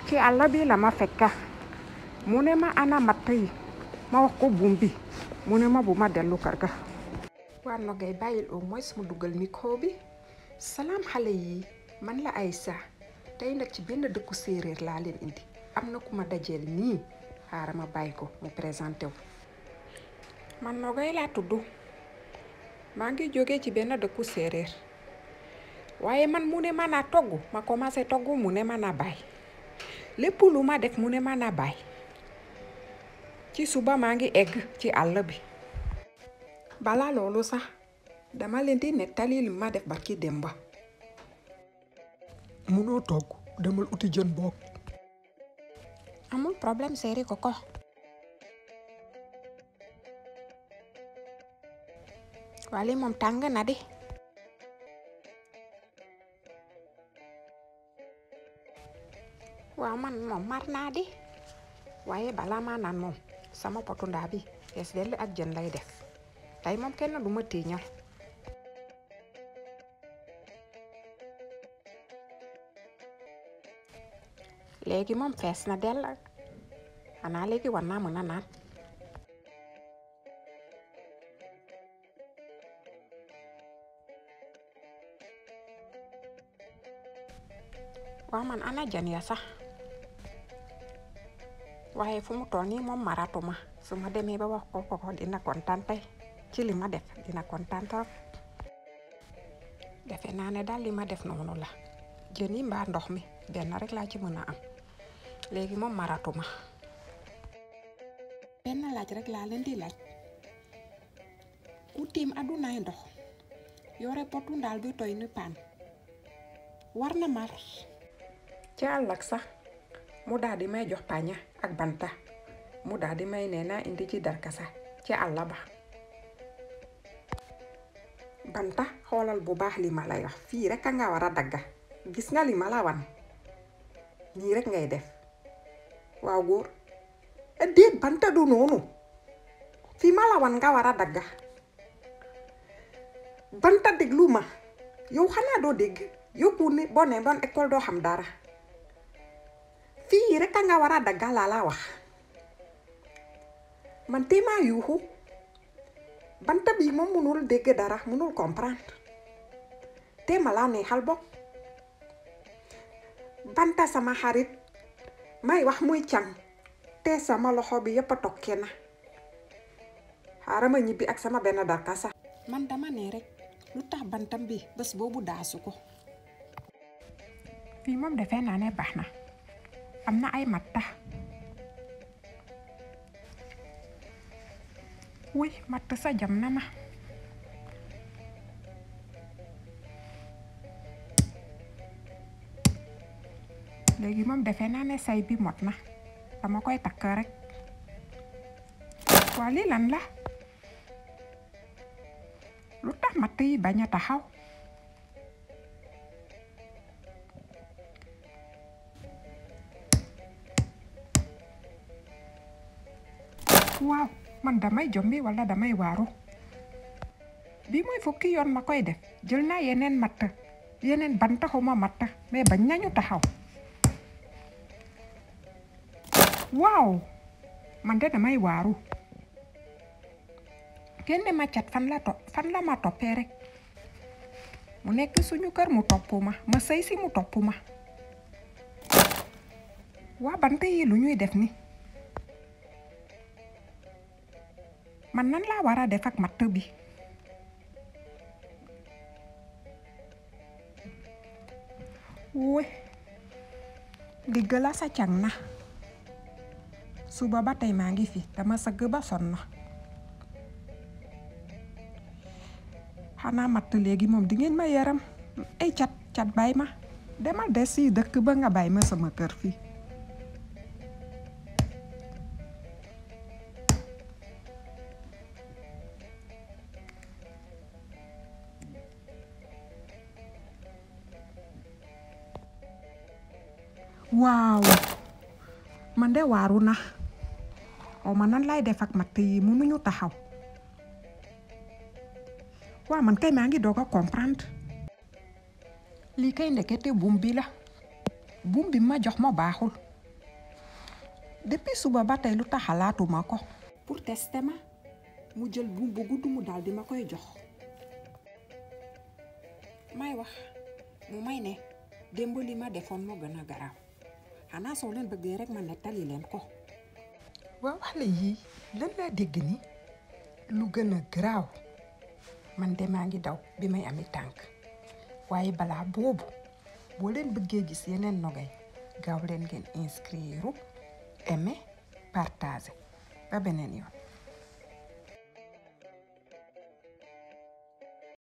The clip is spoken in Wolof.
ci àll bi la ma fekka mu ne ma ana matt yi ma wax ko buum bi mu ne ma bu ma dellu kër ga. waa Nogay bàyyil au moins mu dugal micro bi. salaam xale yi man la Aïssa tey nag ci benn dëkku séeréer laa leen indi am na ku ma dajeel nii xaaral ma bàyyi ko mu présenté wu. man Nogay laa tudd maa ngi jógee ci benn dëkku séeréer waaye man mu ne ma naa togg ma commencé togg mu ne ma naa bàyyi lépp lu ma def mu ne ma naa bàyyi ci suba maa ngi egg ci àll bi. balaa loolu sax dama leen di nettali li ma def barki Demba. munoo togg demal uti jën boog. amul problème séeri koko. wali moom tàng na di. waaw man moom mar naa di waaye balaa maa naan moom sama potu ndaa bi fees dell ak jën lay def tey moom kenn du ma tiiñal. léegi moom fees na dell xanaa léegi war naa mën a naan. waaw man ana jën ya sax waaye fu mu toll nii moom maratuma su ma demee ba wax ko dina kontaan tey ci li ma def dina kontaan trop. defe naa ne daal li ma def noonu la jën yi mbaa ndox mi benn rek laa ci mën a am léegi moom maratuma. benn laaj rek laa leen di laaj ku tiim adunaay ndox yore potu ndaal bi toy ni paan war na mar. ci àllak sax mu daal di may jox paña ak banta mu daal di may nee naa indi ci darkasa ci àll ba. banta xoolal bu baax li ma lay wax fii rek a nga war a dagga gis nga li ma la wan nii rek ngay def. waaw góor déet banta du noonu fii ma la wan nga war a dagga banta déglu ma yow xanaa doo dégg yow boo ne doon école doo xam dara fii rek a nga war a dagga laa la wax man te maa yuuxu banta bi moom mënul dégg dara mënul comprendre te ma laa neexal bokk banta sama xarit may wax muy càng te sama loxo bi yëpp a tokkee na xaaral ma ñibbi ak sama benn darkasa. man dama ne rek lu tax bantam bi bés boobu daasu ko. fii moom defe naa ne baax na am na ay matta. wuy matt sa jam na ma. léegi moom defe naa ne say bi mot na dama koy takk rek. waa lii lan la lu tax matt yi bañ a taxaw. waaw man damay jombi wala damay waaru bi mooy fukki yoon ma koy def jël naa yeneen matt yeneen banta xuma matt mais bañ nañu taxaw. waaw man de damay waaru kenn ma cat fan la ma toppee rek mu nekk suñu kër mu topp ma sëy si mu topp ma. waa banta yi lu ñuy def ni man nan laa war a def ak matt bi. wuy digg la sa càng na suba ba tey maa ngi fi dama sëgg ba sonn na xanaa matt léegi moom di ngeen ma yaram ay cat bay ma demal des si dëkk ba nga bay ma sama kër fii. waaw man de waaru na ma nan lay def ak matt yi mënuñu taxaw. waaw man kay maa ngi doog a comprendre lii kay ndekete buum bi la buum bi ma jox ma baaxul depuis suba ba tey lu tax xalaatuma ko pour tester ma mu jël buum bu gudd mu daal di ma koy jox may wax mu may ne démb li ma defoon moo gën a garaaw xanaa soo leen bëggee rek ma nettali leen ko. waaw xale yii lan laa dégg ni lu gën a garaaw. man de maa ngi daw bi may ami tànk waaye balaa boobu boo leen bëggee gis yeneen nogay gaaw leen ngeen inscrire aimer partager ba beneen yoon.